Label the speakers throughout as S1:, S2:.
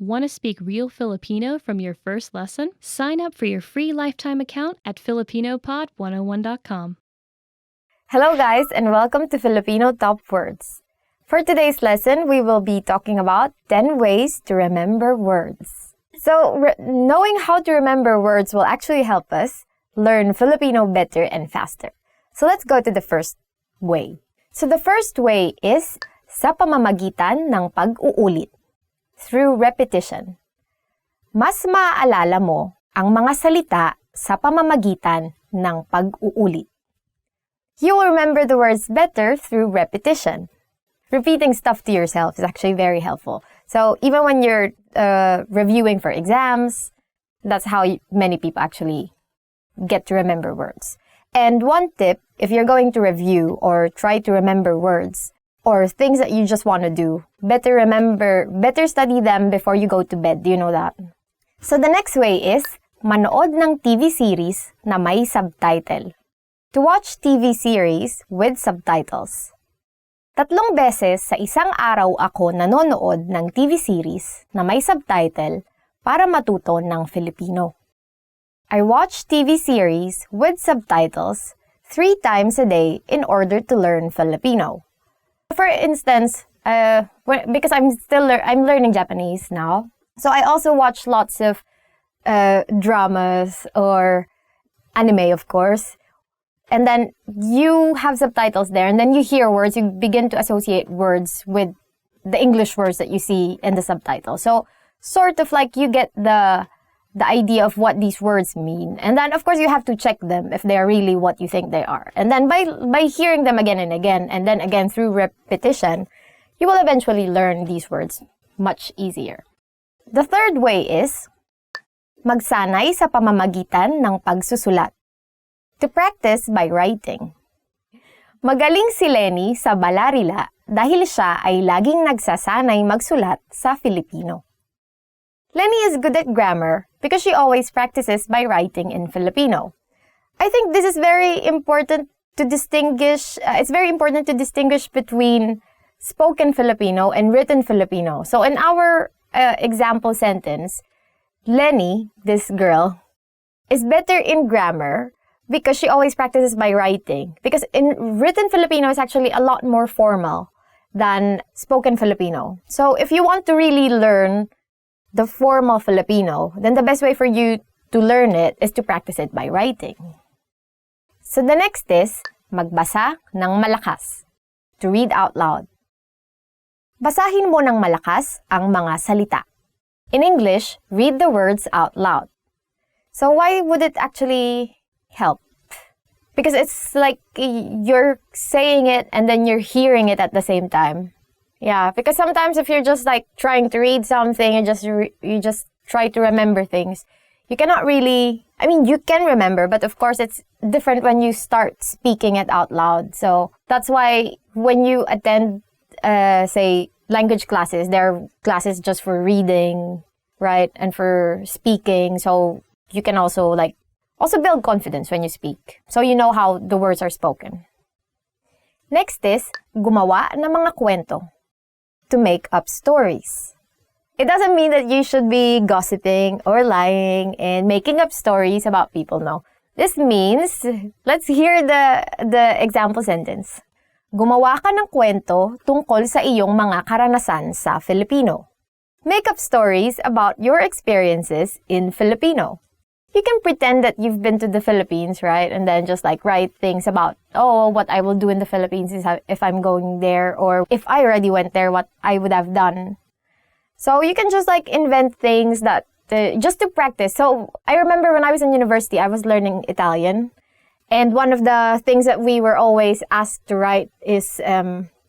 S1: Want to speak real Filipino from your first lesson? Sign up for your free lifetime account at filipinopod101.com.
S2: Hello guys and welcome to Filipino Top Words. For today's lesson, we will be talking about 10 ways to remember words. So, knowing how to remember words will actually help us learn Filipino better and faster. So let's go to the first way. So the first way is sa pamamagitan ng pag-uulit, through repetition. Mas maaalala mo ang mga salita sa pamamagitan ng pag-uulit. You will remember the words better through repetition. Repeating stuff to yourself is actually very helpful. So even when you're reviewing for exams, that's how many people actually get to remember words. And one tip, if you're going to review or try to remember words or things that you just want to do, better study them before you go to bed. Do you know that? So the next way is manood ng TV series na may subtitle. To watch TV series with subtitles. 3 beses sa isang araw ako nanonood ng TV series na may subtitle para matuto ng Filipino. I watch TV series with subtitles 3 times a day in order to learn Filipino. For instance, because I'm learning Japanese now, so I also watch lots of dramas or anime, of course. And then you have subtitles there, and then you hear words, you begin to associate words with the English words that you see in the subtitle. So sort of like you get the idea of what these words mean. And then, of course, you have to check them if they are really what you think they are. And then by hearing them again and again, and then again through repetition, you will eventually learn these words much easier. The third way is magsanay sa pamamagitan ng pagsusulat. To practice by writing. Magaling si Lenny sa balarila dahil siya ay laging nagsasanay magsulat sa Filipino. Lenny is good at grammar because she always practices by writing in Filipino. I think this is very important to distinguish, it's very important to distinguish between spoken Filipino and written Filipino. So in our example sentence, Lenny, this girl, is better in grammar because she always practices by writing. Because in written Filipino is actually a lot more formal than spoken Filipino. So if you want to really learn the formal Filipino, then the best way for you to learn it is to practice it by writing. So the next is magbasa ng malakas, to read out loud. Basahin mo ng malakas ang mga salita. In English, read the words out loud. So why would it actually help? Because it's like you're saying it and then you're hearing it at the same time. Yeah, because sometimes if you're just like trying to read something and you just try to remember things, you cannot really, you can remember, but of course it's different when you start speaking it out loud. So that's why when you attend, say, language classes, there are classes just for reading, right, and for speaking. So you can also build confidence when you speak. So you know how the words are spoken. Next is gumawa ng mga kwento. To make up stories. It doesn't mean that you should be gossiping or lying and making up stories about people, no. This means, let's hear the example sentence. Gumawa ka ng kwento tungkol sa iyong mga karanasan sa Filipino. Make up stories about your experiences in Filipino. You can pretend that you've been to the Philippines, right? And then just write things about, what I will do in the Philippines is if I'm going there, or if I already went there, what I would have done. So you can just invent things that, just to practice. So I remember when I was in university, I was learning Italian. And one of the things that we were always asked to write is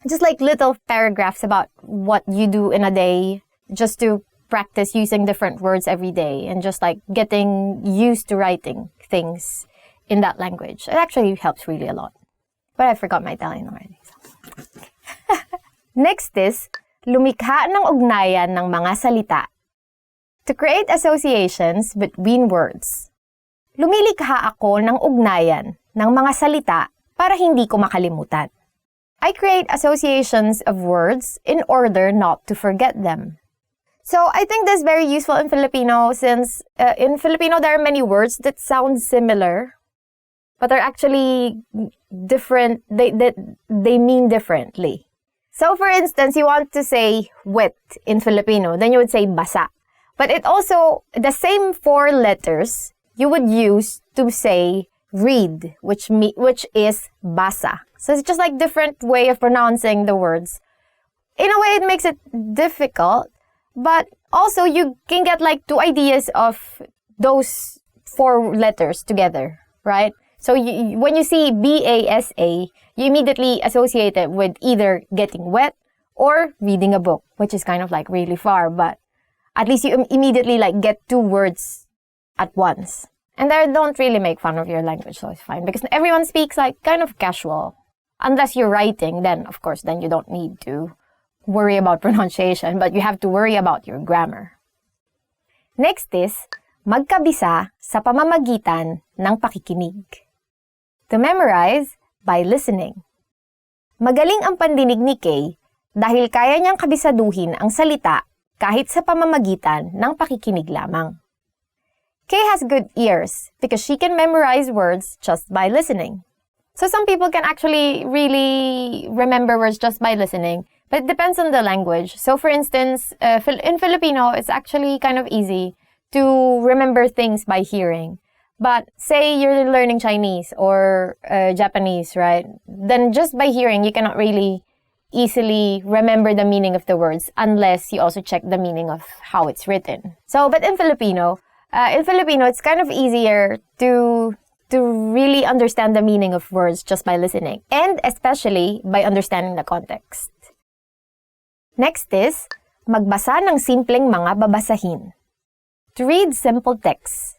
S2: just little paragraphs about what you do in a day, just to practice using different words every day and just getting used to writing things in that language. It actually helps really a lot. But I forgot my Italian already. So. Next is lumikha ng ugnayan ng mga salita. To create associations between words. Lumilikha ako ng ugnayan ng mga salita para hindi ko makalimutan. I create associations of words in order not to forget them. So I think this is very useful in Filipino since in Filipino there are many words that sound similar, but are actually different. They mean differently. So for instance, you want to say wet in Filipino, then you would say basa. But it also, the same 4 letters you would use to say read, which is basa. So it's just like different way of pronouncing the words. In a way, it makes it difficult, but also you can get like 2 ideas of those 4 letters together, right? So when you see BASA, you immediately associate it with either getting wet or reading a book, which is kind of like really far, but at least you immediately like get 2 words at once. And I don't really make fun of your language, so it's fine because everyone speaks like kind of casual. Unless you're writing, then of course, then you don't need to worry about pronunciation, but you have to worry about your grammar. Next is, magkabisa sa pamamagitan ng pakikinig. To memorize by listening. Magaling ang pandinig ni Kay dahil kaya niyang kabisaduhin ang salita kahit sa pamamagitan ng pakikinig lamang. Kay has good ears because she can memorize words just by listening. So some people can actually really remember words just by listening, but it depends on the language. So for instance, in Filipino, it's actually kind of easy to remember things by hearing. But say you're learning Chinese or Japanese, right? Then just by hearing, you cannot really easily remember the meaning of the words unless you also check the meaning of how it's written. So, but in Filipino, it's kind of easier to really understand the meaning of words just by listening, and especially by understanding the context. Next is, magbasa ng simpleng mga babasahin. To read simple texts.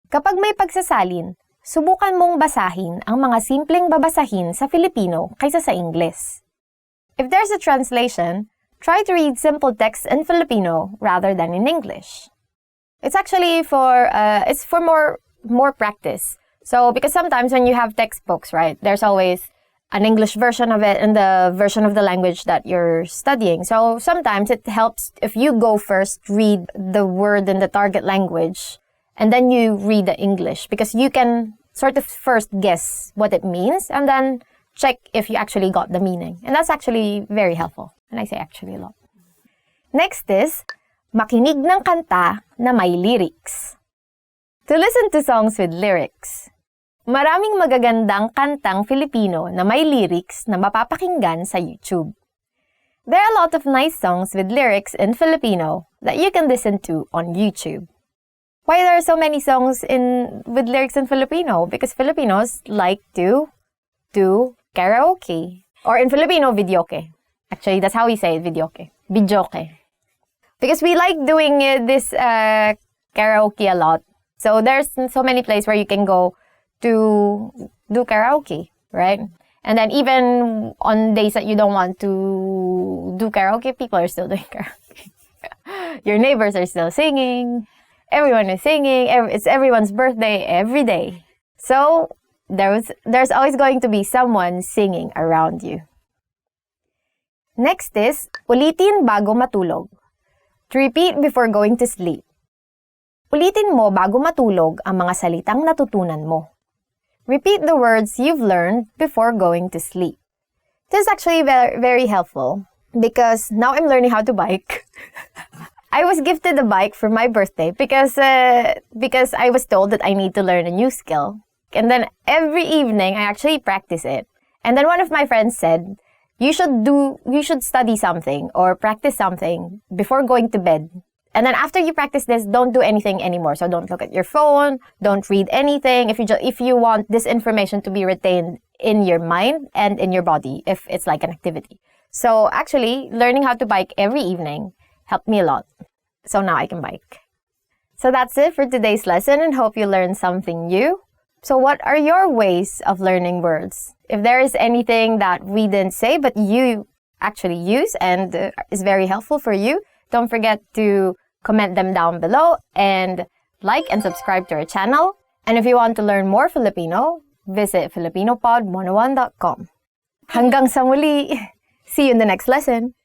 S2: Kapag may pagsasalin, subukan mong basahin ang mga simpleng babasahin sa Filipino kaysa sa Ingles. If there's a translation, try to read simple texts in Filipino rather than in English. It's actually for more practice. So, because sometimes when you have textbooks, right, there's always an English version of it and the version of the language that you're studying. So, sometimes it helps if you go first, read the word in the target language, and then you read the English, because you can sort of first guess what it means and then check if you actually got the meaning. And that's actually very helpful. And I say actually a lot. Next is, makinig ng kanta na may lyrics. To listen to songs with lyrics. Maraming magagandang kantang Filipino na may lyrics na mapapakinggan sa YouTube. There are a lot of nice songs with lyrics in Filipino that you can listen to on YouTube. Why there are so many songs with lyrics in Filipino? Because Filipinos like to do karaoke. Or in Filipino, videoke. Actually, that's how we say it, videoke. Videoke. Because we like doing this karaoke a lot. So there's so many places where you can go to do karaoke, right? And then even on days that you don't want to do karaoke, people are still doing karaoke. Your neighbors are still singing. Everyone is singing. It's everyone's birthday every day. So there's always going to be someone singing around you. Next is, ulitin bago matulog. To repeat before going to sleep. Ulitin mo bago matulog ang mga salitang natutunan mo. Repeat the words you've learned before going to sleep. This is actually very, very helpful because now I'm learning how to bike. I was gifted a bike for my birthday because I was told that I need to learn a new skill. And then every evening I actually practice it. And then one of my friends said, you should study something or practice something before going to bed. And then after you practice this, don't do anything anymore. So don't look at your phone, don't read anything. If you want this information to be retained in your mind and in your body, if it's like an activity. So actually, learning how to bike every evening helped me a lot. So now I can bike. So that's it for today's lesson, and hope you learned something new. So what are your ways of learning words? If there is anything that we didn't say but you actually use and is very helpful for you, don't forget to comment them down below and like and subscribe to our channel. And if you want to learn more Filipino, visit filipinopod101.com. Hanggang sa muli! See you in the next lesson!